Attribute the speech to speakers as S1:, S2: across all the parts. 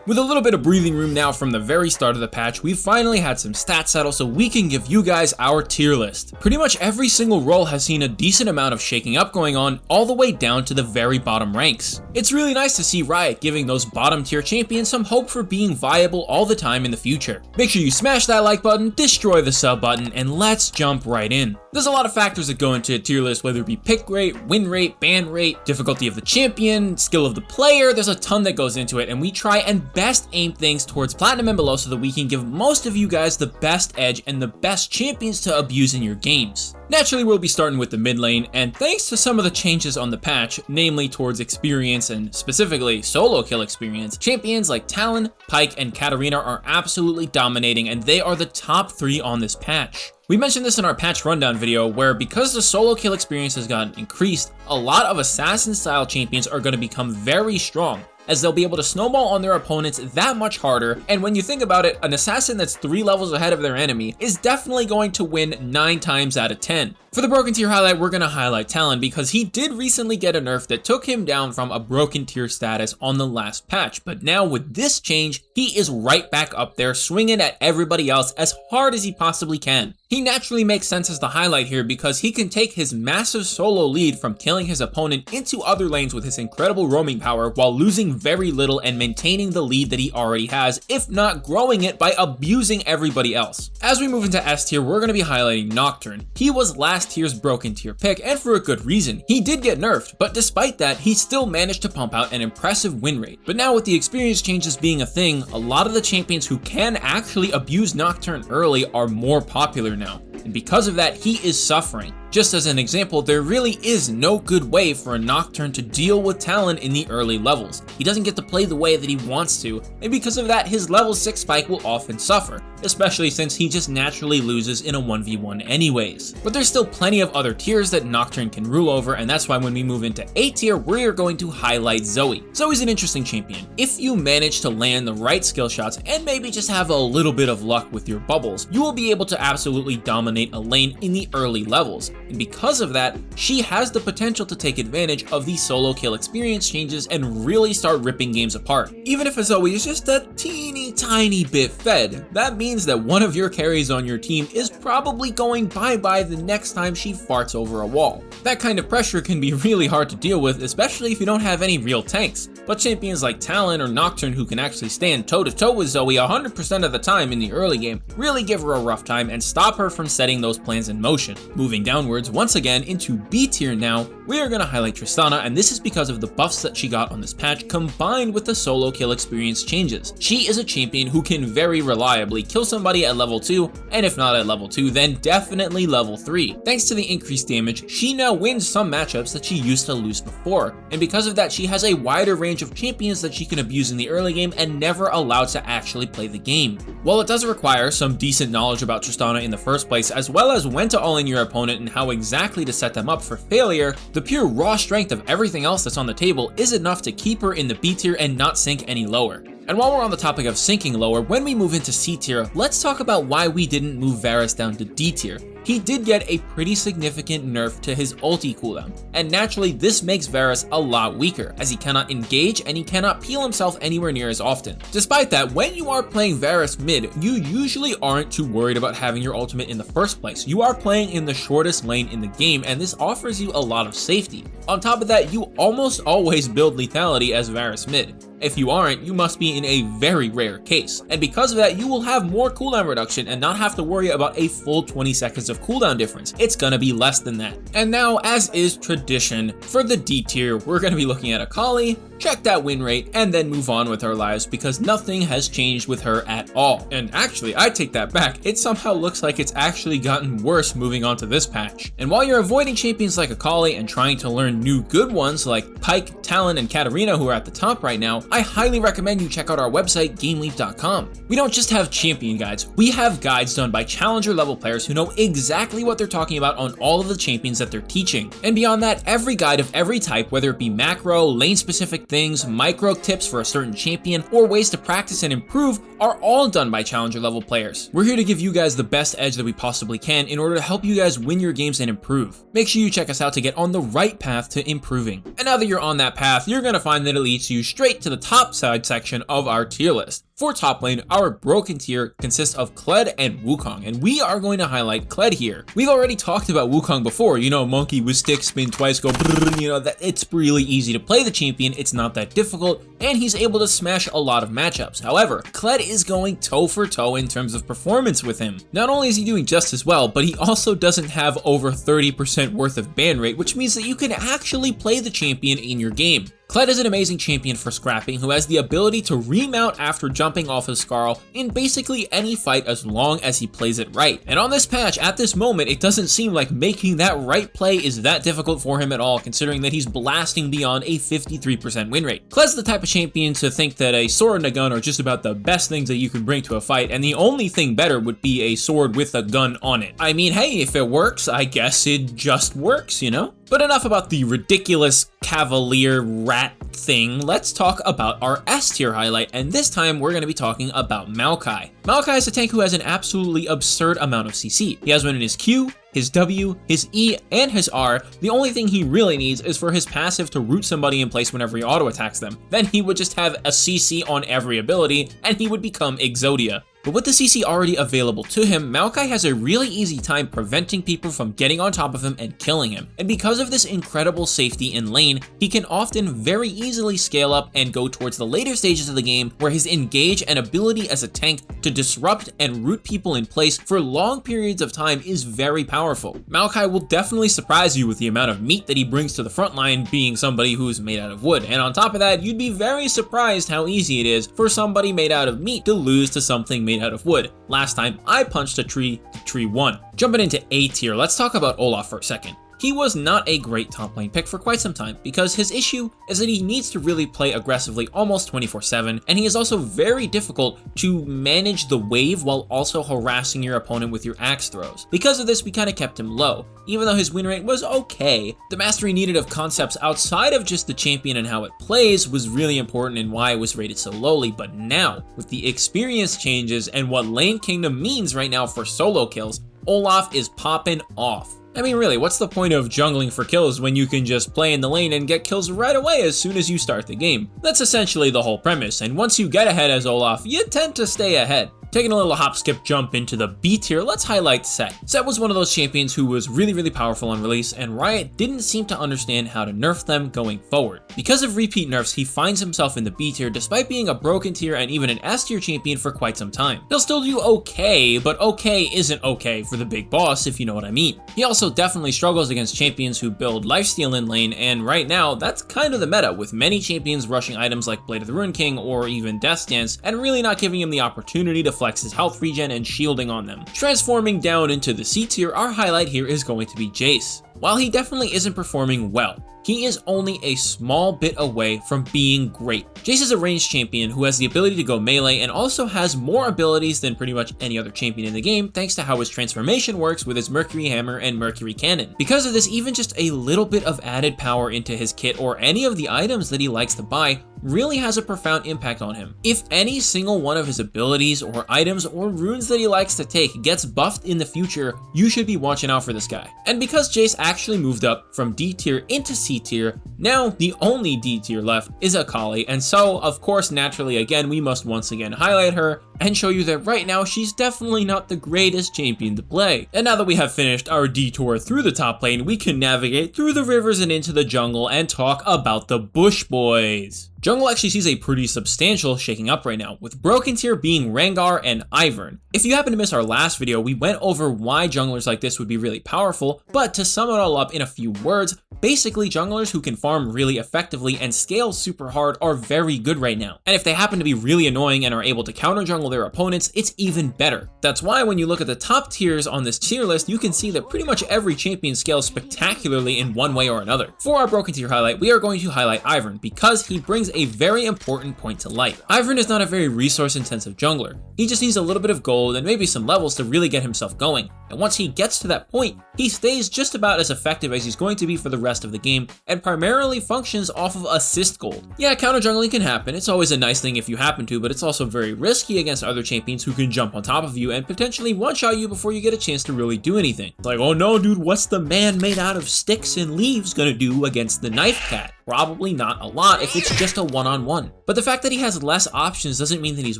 S1: With a little bit of breathing room now from the very start of the patch, we've finally had some stats settle so we can give you guys our tier list. Pretty much every single role has seen a decent amount of shaking up going on, all the way down to the very bottom ranks. It's really nice to see Riot giving those bottom tier champions some hope for being viable all the time in the future. Make sure you smash that like button, destroy the sub button, and let's jump right in. There's a lot of factors that go into a tier list, whether it be pick rate, win rate, ban rate, difficulty of the champion, skill of the player. There's a ton that goes into it, and we try and best aim things towards platinum and below so that we can give most of you guys the best edge and the best champions to abuse in your games. Naturally, we'll be starting with the mid lane, and thanks to some of the changes on the patch, namely towards experience and specifically solo kill experience, champions like Talon, Pyke, and Katarina are absolutely dominating, and they are the top 3 on this patch. We mentioned this in our patch rundown video, where because the solo kill experience has gotten increased, a lot of assassin style champions are going to become very strong, as they'll be able to snowball on their opponents that much harder. And when you think about it, an assassin that's 3 levels ahead of their enemy is definitely going to win 9 times out of 10. For the broken tier highlight, we're going to highlight Talon because he did recently get a nerf that took him down from a broken tier status on the last patch, but now with this change, he is right back up there swinging at everybody else as hard as he possibly can. He naturally makes sense as the highlight here because he can take his massive solo lead from killing his opponent into other lanes with his incredible roaming power while losing very little and maintaining the lead that he already has, if not growing it by abusing everybody else. As we move into S tier, we're going to be highlighting Nocturne. He was last tier's broken tier pick, and for a good reason. He did get nerfed, but despite that, he still managed to pump out an impressive win rate. But now with the experience changes being a thing, a lot of the champions who can actually abuse Nocturne early are more popular now. And because of that, he is suffering. Just as an example, there really is no good way for a Nocturne to deal with Talon in the early levels. He doesn't get to play the way that he wants to, and because of that, his level 6 spike will often suffer, especially since he just naturally loses in a 1v1 anyways. But there's still plenty of other tiers that Nocturne can rule over, and that's why when we move into A tier, we're going to highlight Zoe. Zoe's an interesting champion. If you manage to land the right skill shots and maybe just have a little bit of luck with your bubbles, you will be able to absolutely dominate a lane in the early levels. And because of that, she has the potential to take advantage of the solo kill experience changes and really start ripping games apart. Even if a Zoe is just a teeny tiny bit fed, that means that one of your carries on your team is probably going bye-bye the next time she farts over a wall. That kind of pressure can be really hard to deal with, especially if you don't have any real tanks. But champions like Talon or Nocturne who can actually stand toe-to-toe with Zoe 100% of the time in the early game really give her a rough time and stop her from setting those plans in motion. Moving downwards once again into B tier now, we are going to highlight Tristana, and this is because of the buffs that she got on this patch combined with the solo kill experience changes. She is a champion who can very reliably kill somebody at level 2, and if not at level 2, then definitely level 3. Thanks to the increased damage, she now wins some matchups that she used to lose before, and because of that, she has a wider range of champions that she can abuse in the early game and never allowed to actually play the game. While it does require some decent knowledge about Tristana in the first place, as well as when to all-in your opponent and how exactly to set them up for failure, the pure raw strength of everything else that's on the table is enough to keep her in the B tier and not sink any lower. And while we're on the topic of sinking lower, when we move into C tier, let's talk about why we didn't move Varus down to D tier. He did get a pretty significant nerf to his ulti cooldown, and naturally this makes Varus a lot weaker, as he cannot engage and he cannot peel himself anywhere near as often. Despite that, when you are playing Varus mid, you usually aren't too worried about having your ultimate in the first place. You are playing in the shortest lane in the game, and this offers you a lot of safety. On top of that, you almost always build lethality as Varus mid. If you aren't, you must be in a very rare case, and because of that, you will have more cooldown reduction and not have to worry about a full 20 seconds of cooldown difference. It's gonna be less than that. And now, as is tradition, for the D tier, we're gonna be looking at Akali, check that win rate, and then move on with our lives because nothing has changed with her at all. And actually, I take that back, it somehow looks like it's actually gotten worse moving on to this patch. And while you're avoiding champions like Akali and trying to learn new good ones like Pyke, Talon, and Katarina who are at the top right now, I highly recommend you check out our website, GameLeap.com. We don't just have champion guides, we have guides done by challenger level players who know exactly exactly what they're talking about on all of the champions that they're teaching. And beyond that, every guide of every type, whether it be macro, lane specific things, micro tips for a certain champion, or ways to practice and improve, are all done by challenger level players. We're here to give you guys the best edge that we possibly can in order to help you guys win your games and improve. Make sure you check us out to get on the right path to improving. And now that you're on that path, you're gonna find that it leads you straight to the top side section of our tier list. For top lane, our broken tier consists of Kled and Wukong, and we are going to highlight Kled here. We've already talked about Wukong before, you know, monkey with stick, spin twice, go brrr, you know, that it's really easy to play the champion, it's not that difficult, and he's able to smash a lot of matchups. However, Kled is going toe for toe in terms of performance with him. Not only is he doing just as well, but he also doesn't have over 30% worth of ban rate, which means that you can actually play the champion in your game. Kled is an amazing champion for scrapping who has the ability to remount after jumping off his Scarl in basically any fight as long as he plays it right. And on this patch, at this moment, it doesn't seem like making that right play is that difficult for him at all, considering that he's blasting beyond a 53% win rate. Kled's the type of champion to think that a sword and a gun are just about the best things that you can bring to a fight, and the only thing better would be a sword with a gun on it. I mean, hey, if it works, I guess it just works, you know? But enough about the ridiculous cavalier rat thing, let's talk about our S tier highlight, and this time we're going to be talking about Maokai. Maokai is a tank who has an absolutely absurd amount of CC. He has one in his Q, his W, his E, and his R. The only thing he really needs is for his passive to root somebody in place whenever he auto attacks them. Then he would just have a CC on every ability, and he would become Exodia. But with the CC already available to him, Maokai has a really easy time preventing people from getting on top of him and killing him. And because of this incredible safety in lane, he can often very easily scale up and go towards the later stages of the game where his engage and ability as a tank to disrupt and root people in place for long periods of time is very powerful. Maokai will definitely surprise you with the amount of meat that he brings to the front line, being somebody who's made out of wood. And on top of that, you'd be very surprised how easy it is for somebody made out of meat to lose to something made out of wood. Last time I punched a tree, the tree won. Jumping into A tier, let's talk about Olaf for a second. He was not a great top lane pick for quite some time because his issue is that he needs to really play aggressively almost 24/7, and he is also very difficult to manage the wave while also harassing your opponent with your axe throws. Because of this, we kind of kept him low. Even though his win rate was okay, the mastery needed of concepts outside of just the champion and how it plays was really important and why it was rated so lowly. But now, with the experience changes and what Lane Kingdom means right now for solo kills, Olaf is popping off. I mean, really, what's the point of jungling for kills when you can just play in the lane and get kills right away as soon as you start the game? That's essentially the whole premise, and once you get ahead as Olaf, you tend to stay ahead. Taking a little hop skip jump into the B tier, let's highlight Set. Set was one of those champions who was really powerful on release, and Riot didn't seem to understand how to nerf them going forward. Because of repeat nerfs, he finds himself in the B tier despite being a broken tier and even an S tier champion for quite some time. He'll still do okay, but okay isn't okay for the big boss, if you know what I mean. He also definitely struggles against champions who build lifesteal in lane, and right now, that's kind of the meta, with many champions rushing items like Blade of the Ruined King or even Death Dance, and really not giving him the opportunity to flex his health regen and shielding on them. Transforming down into the C tier, our highlight here is going to be Jace. While he definitely isn't performing well, he is only a small bit away from being great. Jace is a ranged champion who has the ability to go melee and also has more abilities than pretty much any other champion in the game thanks to how his transformation works with his Mercury Hammer and Mercury Cannon. Because of this, even just a little bit of added power into his kit or any of the items that he likes to buy really has a profound impact on him. If any single one of his abilities or items or runes that he likes to take gets buffed in the future, you should be watching out for this guy. And because Jace actually moved up from D tier into C tier, now the only D tier left is Akali, and so of course naturally again we must once again highlight her and show you that right now she's definitely not the greatest champion to play. And now that we have finished our detour through the top lane, we can navigate through the rivers and into the jungle and talk about the Bush Boys. Jungle actually sees a pretty substantial shaking up right now, with broken tier being Rengar and Ivern. If you happen to miss our last video, we went over why junglers like this would be really powerful, but to sum it all up in a few words, basically junglers who can farm really effectively and scale super hard are very good right now. And if they happen to be really annoying and are able to counter jungle their opponents, it's even better. That's why when you look at the top tiers on this tier list, you can see that pretty much every champion scales spectacularly in one way or another. For our broken tier highlight, we are going to highlight Ivern because he brings a very important point to light. Ivern is not a very resource intensive jungler. He just needs a little bit of gold and maybe some levels to really get himself going. And once he gets to that point, he stays just about as effective as he's going to be for the rest of the game and primarily functions off of assist gold. Yeah, counter jungling can happen. It's always a nice thing if you happen to, but it's also very risky against other champions who can jump on top of you and potentially one-shot you before you get a chance to really do anything. It's like, oh no dude, what's the man made out of sticks and leaves gonna do against the knife cat? Probably not a lot if it's just a one-on-one. But the fact that he has less options doesn't mean that he's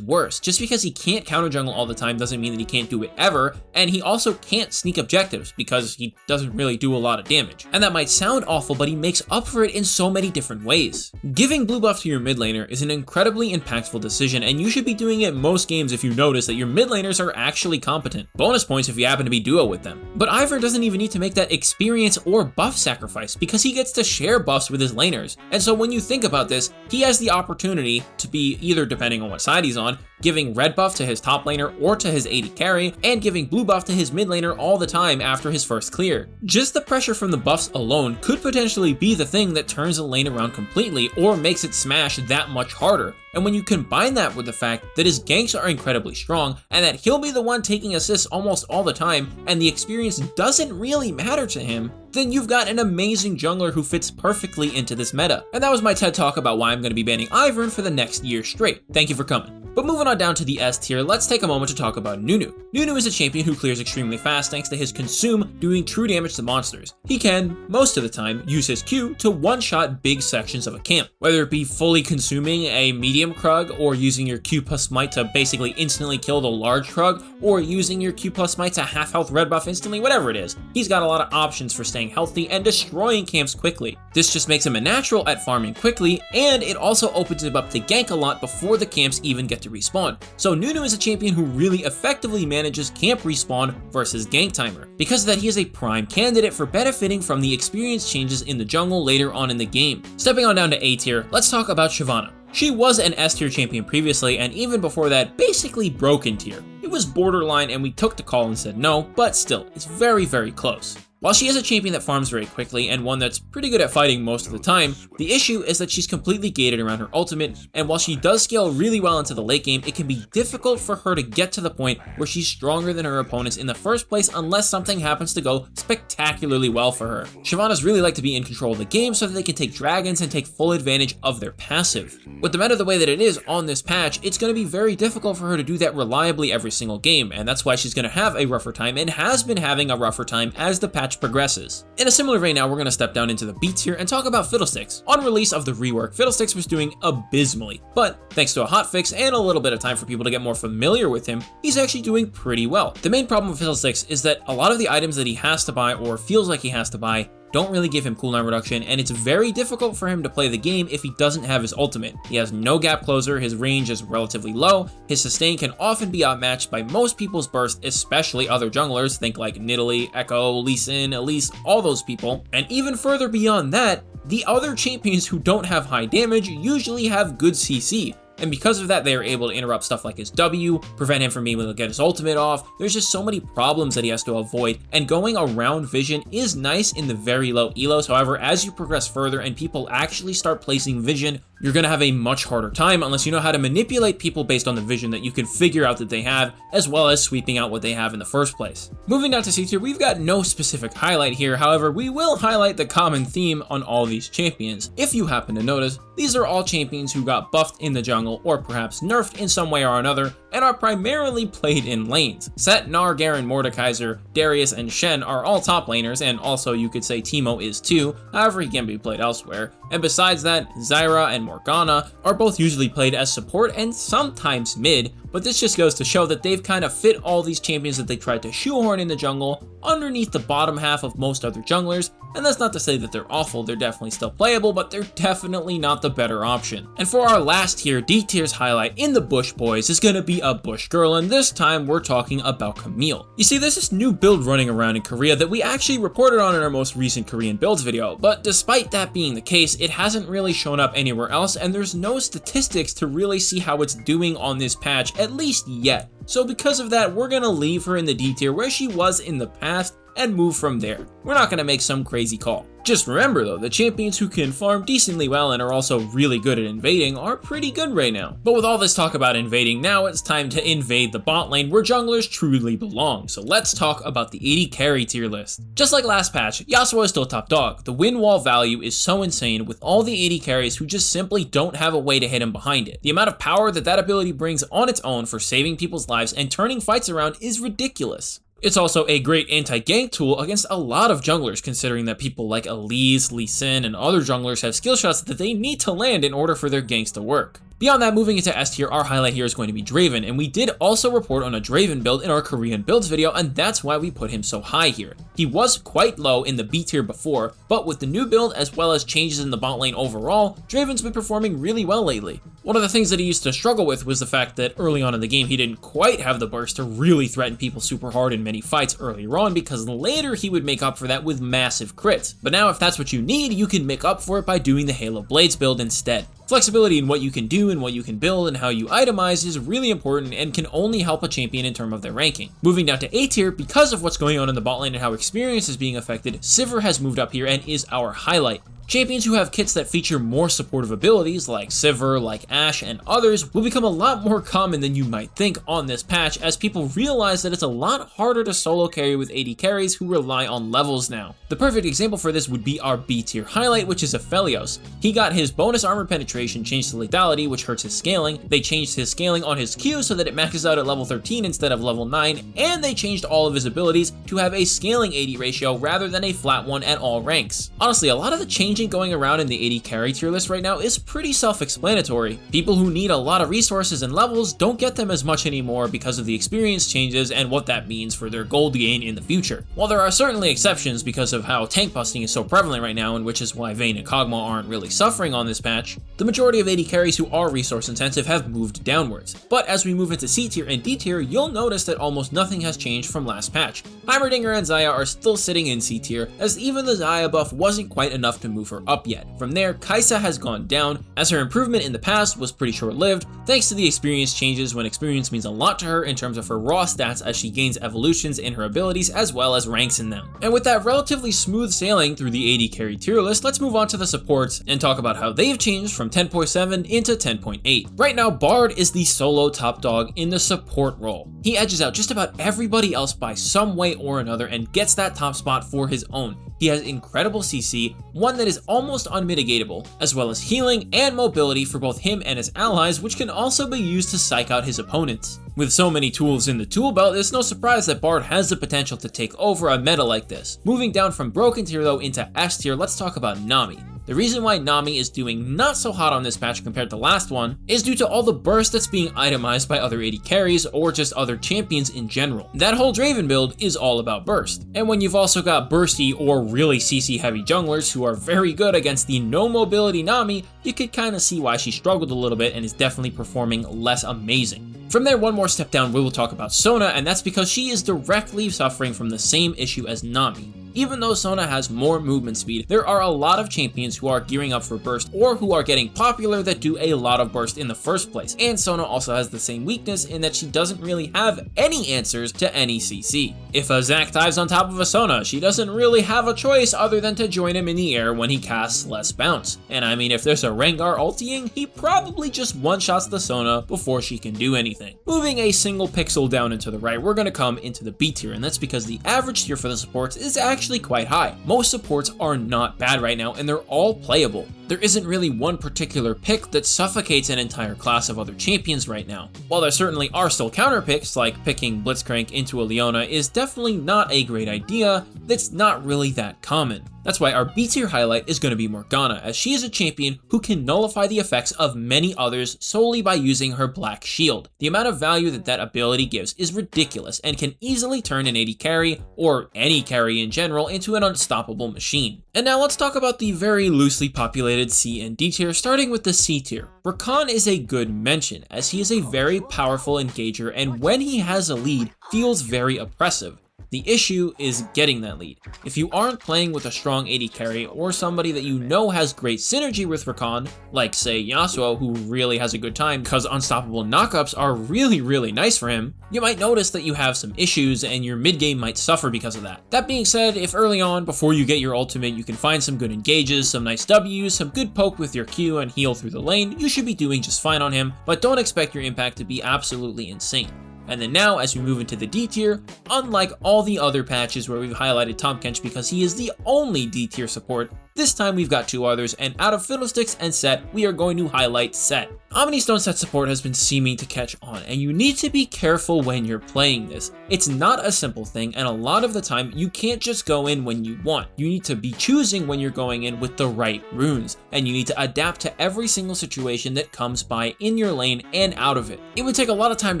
S1: worse. Just because he can't counter jungle all the time doesn't mean that he can't do it ever, and he also can't sneak objectives because he doesn't really do a lot of damage. And that might sound awful, but he makes up for it in so many different ways. Giving blue buff to your mid laner is an incredibly impactful decision, and you should be doing it most games if you notice that your mid laners are actually competent. Bonus points if you happen to be duo with them. But Ivern doesn't even need to make that experience or buff sacrifice because he gets to share buffs with his laners. And so when you think about this, he has the opportunity to be either, depending on what side he's on, giving red buff to his top laner or to his AD carry, and giving blue buff to his mid laner all the time after his first clear. Just the pressure from the buffs alone could potentially be the thing that turns a lane around completely or makes it smash that much harder. And when you combine that with the fact that his ganks are incredibly strong and that he'll be the one taking assists almost all the time and the experience doesn't really matter to him, then you've got an amazing jungler who fits perfectly into this meta. And that was my TED Talk about why I'm going to be banning Ivern for the next year straight. Thank you for coming. But moving on down to the S tier, let's take a moment to talk about Nunu. Nunu is a champion who clears extremely fast thanks to his consume doing true damage to monsters. He can, most of the time, use his Q to one-shot big sections of a camp. Whether it be fully consuming a medium Krug, or using your Q plus smite to basically instantly kill the large Krug, or using your Q plus smite to half health red buff instantly, whatever it is. He's got a lot of options for staying healthy and destroying camps quickly. This just makes him a natural at farming quickly, and it also opens him up to gank a lot before the camps even get to respawn. So Nunu is a champion who really effectively manages camp respawn versus gank timer. Because of that, he is a prime candidate for benefiting from the experience changes in the jungle later on in the game. Stepping on down to A tier, let's talk about Shyvana. She was an S tier champion previously, and even before that, basically broken tier. It was borderline and we took the call and said no, but still, it's very, very close. While she is a champion that farms very quickly and one that's pretty good at fighting most of the time, the issue is that she's completely gated around her ultimate, and while she does scale really well into the late game, it can be difficult for her to get to the point where she's stronger than her opponents in the first place unless something happens to go spectacularly well for her. Shyvanas really like to be in control of the game so that they can take dragons and take full advantage of their passive. With the meta the way that it is on this patch, it's going to be very difficult for her to do that reliably every single game, and that's why she's going to have a rougher time and has been having a rougher time as the patch progresses. In a similar vein now, we're going to step down into the B tier and talk about Fiddlesticks. On release of the rework, Fiddlesticks was doing abysmally, but thanks to a hotfix and a little bit of time for people to get more familiar with him, he's actually doing pretty well. The main problem with Fiddlesticks is that a lot of the items that he has to buy or feels like he has to buy don't really give him cooldown reduction, and it's very difficult for him to play the game if he doesn't have his ultimate. He has no gap closer, his range is relatively low, his sustain can often be outmatched by most people's burst, especially other junglers, think like Nidalee, Echo, Lee Sin, Elise, all those people, and even further beyond that, the other champions who don't have high damage usually have good CC. And because of that, they are able to interrupt stuff like his W, prevent him from being able to get his ultimate off. There's just so many problems that he has to avoid, and going around vision is nice in the very low elos. However, as you progress further and people actually start placing vision, you're going to have a much harder time unless you know how to manipulate people based on the vision that you can figure out that they have, as well as sweeping out what they have in the first place. Moving down to C tier, we've got no specific highlight here. However, we will highlight the common theme on all these champions. If you happen to notice, these are all champions who got buffed in the jungle or perhaps nerfed in some way or another and are primarily played in lanes. Set, Gnar, Garen, Mordekaiser, Darius, and Shen are all top laners, and also you could say Teemo is too, however he can be played elsewhere. And besides that, Zyra and Morgana are both usually played as support and sometimes mid, but this just goes to show that they've kind of fit all these champions that they tried to shoehorn in the jungle underneath the bottom half of most other junglers, and that's not to say that they're awful, they're definitely still playable, but they're definitely not the better option. And for our last tier, D tier's highlight in the Bush Boys is gonna be a Bush girl, and this time we're talking about Camille. You see, there's this new build running around in Korea that we actually reported on in our most recent Korean builds video, but despite that being the case, it hasn't really shown up anywhere else, and there's no statistics to really see how it's doing on this patch, at least yet. So because of that, we're gonna leave her in the D tier where she was in the past and move from there. We're not gonna make some crazy call. Just remember though, the champions who can farm decently well and are also really good at invading are pretty good right now. But with all this talk about invading, now it's time to invade the bot lane where junglers truly belong. So let's talk about the AD carry tier list. Just like last patch, Yasuo is still top dog. The win wall value is so insane with all the AD carries who just simply don't have a way to hit him behind it. The amount of power that that ability brings on its own for saving people's lives and turning fights around is ridiculous. It's also a great anti-gank tool against a lot of junglers, considering that people like Elise, Lee Sin, and other junglers have skill shots that they need to land in order for their ganks to work. Beyond that, moving into S tier, our highlight here is going to be Draven, and we did also report on a Draven build in our Korean builds video, and that's why we put him so high here. He was quite low in the B tier before, but with the new build as well as changes in the bot lane overall, Draven's been performing really well lately. One of the things that he used to struggle with was the fact that early on in the game he didn't quite have the burst to really threaten people super hard in many fights earlier on, because later he would make up for that with massive crits. But now if that's what you need, you can make up for it by doing the Halo Blades build instead. Flexibility in what you can do and what you can build and how you itemize is really important and can only help a champion in terms of their ranking. Moving down to A tier, because of what's going on in the bot lane and how experience is being affected, Sivir has moved up here and is our highlight. Champions who have kits that feature more supportive abilities like Sivir, like Ashe, and others will become a lot more common than you might think on this patch as people realize that it's a lot harder to solo carry with AD carries who rely on levels now. The perfect example for this would be our B tier highlight, which is Aphelios. He got his bonus armor penetration changed to lethality, which hurts his scaling. They changed his scaling on his Q so that it maxes out at level 13 instead of level 9, and they changed all of his abilities to have a scaling AD ratio rather than a flat one at all ranks. Honestly, a lot of the changing going around in the AD carry tier list right now is pretty self-explanatory. People who need a lot of resources and levels don't get them as much anymore because of the experience changes and what that means for their gold gain in the future. While there are certainly exceptions because of how tank busting is so prevalent right now, and which is why Vayne and Kog'Maw aren't really suffering on this patch, the majority of AD carries who are resource intensive have moved downwards. But as we move into C tier and D tier, you'll notice that almost nothing has changed from last patch. Heimerdinger and Xayah are still sitting in C tier, as even the Xayah buff wasn't quite enough to move her up yet. From there, Kai'Sa has gone down, as her improvement in the past was pretty short-lived, thanks to the experience changes when experience means a lot to her in terms of her raw stats as she gains evolutions in her abilities as well as ranks in them. And with that relatively smooth sailing through the AD carry tier list, let's move on to the supports and talk about how they've changed from 10.7 into 10.8. Right now, Bard is the solo top dog in the support role. He edges out just about everybody else by some way or another and gets that top spot for his own. He has incredible CC, one that is almost unmitigatable, as well as healing and mobility for both him and his allies, which can also be used to psych out his opponents. With so many tools in the tool belt, it's no surprise that Bard has the potential to take over a meta like this. Moving down from broken tier though into S tier, let's talk about Nami. The reason why Nami is doing not so hot on this patch compared to last one is due to all the burst that's being itemized by other AD carries or just other champions in general. That whole Draven build is all about burst. And when you've also got bursty or really CC heavy junglers who are very good against the no mobility Nami, you could kind of see why she struggled a little bit and is definitely performing less amazing. From there, one more step down, we will talk about Sona, and that's because she is directly suffering from the same issue as Nami. Even though Sona has more movement speed, there are a lot of champions who are gearing up for burst or who are getting popular that do a lot of burst in the first place. And Sona also has the same weakness in that she doesn't really have any answers to any CC. If a Zac dives on top of a Sona, she doesn't really have a choice other than to join him in the air when he casts less bounce. And I mean, if there's a Rengar ulting, he probably just one-shots the Sona before she can do anything. Moving a single pixel down into the right, we're going to come into the B tier, and that's because the average tier for the supports is actually quite high. Most supports are not bad right now, and they're all playable. There isn't really one particular pick that suffocates an entire class of other champions right now. While there certainly are still counter picks, like picking Blitzcrank into a Leona is definitely not a great idea, that's not really that common. That's why our B tier highlight is going to be Morgana, as she is a champion who can nullify the effects of many others solely by using her black shield. The amount of value that that ability gives is ridiculous and can easily turn an AD carry, or any carry in general, into an unstoppable machine. And now let's talk about the very loosely populated C and D tier, starting with the C tier. Rakan is a good mention, as he is a very powerful engager, and when he has a lead, feels very oppressive. The issue is getting that lead. If you aren't playing with a strong AD carry or somebody that you know has great synergy with Rakan, like say Yasuo, who really has a good time because unstoppable knockups are really nice for him, you might notice that you have some issues and your mid game might suffer because of that. That being said, if early on, before you get your ultimate, you can find some good engages, some nice W's, some good poke with your Q and heal through the lane, you should be doing just fine on him, but don't expect your impact to be absolutely insane. And then now, as we move into the D tier, unlike all the other patches where we've highlighted Tahm Kench because he is the only D tier support, this time we've got two others, and out of Fiddlesticks and Set, we are going to highlight Set. Omnistone Set support has been seeming to catch on, and you need to be careful when you're playing this. It's not a simple thing, and a lot of the time, you can't just go in when you want. You need to be choosing when you're going in with the right runes, and you need to adapt to every single situation that comes by in your lane and out of it. It would take a lot of time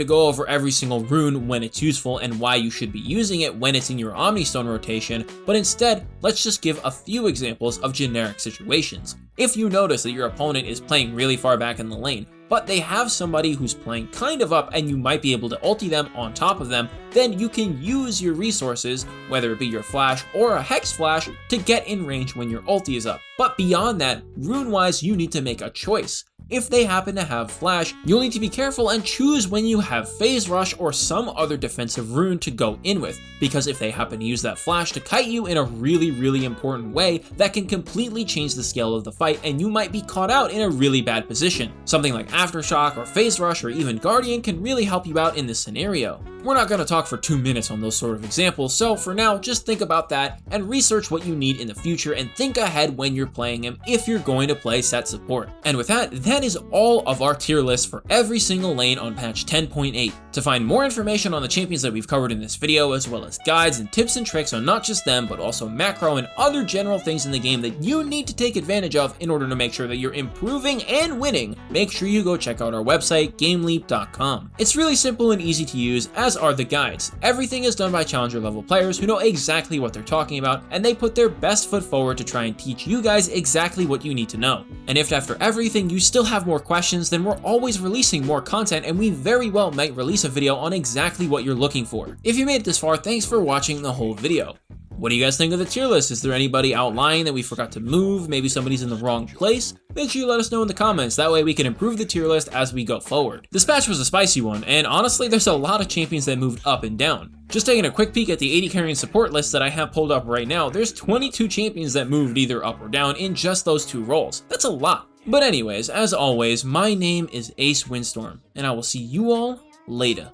S1: to go over every single rune when it's useful and why you should be using it when it's in your Omnistone rotation, but instead, let's just give a few examples of generic situations. If you notice that your opponent is playing really far back in the lane, but they have somebody who's playing kind of up and you might be able to ulti them on top of them, then you can use your resources, whether it be your flash or a hex flash, to get in range when your ulti is up. But beyond that, rune-wise, you need to make a choice. If they happen to have flash, you'll need to be careful and choose when you have phase rush or some other defensive rune to go in with, because if they happen to use that flash to kite you in a really important way, that can completely change the scale of the fight and you might be caught out in a really bad position. Something like Aftershock or phase rush or even Guardian can really help you out in this scenario. We're not going to talk for 2 minutes on those sort of examples, so for now, just think about that and research what you need in the future and think ahead when you're playing him if you're going to play Set support. And with that is all of our tier list for every single lane on patch 10.8. To find more information on the champions that we've covered in this video, as well as guides and tips and tricks on not just them, but also macro and other general things in the game that you need to take advantage of in order to make sure that you're improving and winning, make sure you go check out our website, GameLeap.com. It's really simple and easy to use, as are the guides. Everything is done by challenger level players who know exactly what they're talking about, and they put their best foot forward to try and teach you guys exactly what you need to know. And if after everything you still have more questions, then we're always releasing more content, and we very well might release a video on exactly what you're looking for. If you made it this far, thanks for watching the whole video. What do you guys think of the tier list? Is there anybody outlying that we forgot to move? Maybe somebody's in the wrong place? Make sure you let us know in the comments, that way we can improve the tier list as we go forward. This patch was a spicy one, and honestly there's a lot of champions that moved up and down. Just taking a quick peek at the AD carry and support list that I have pulled up right now, there's 22 champions that moved either up or down in just those two roles. That's a lot. But anyways, as always, my name is Ace Windstorm, and I will see you all later.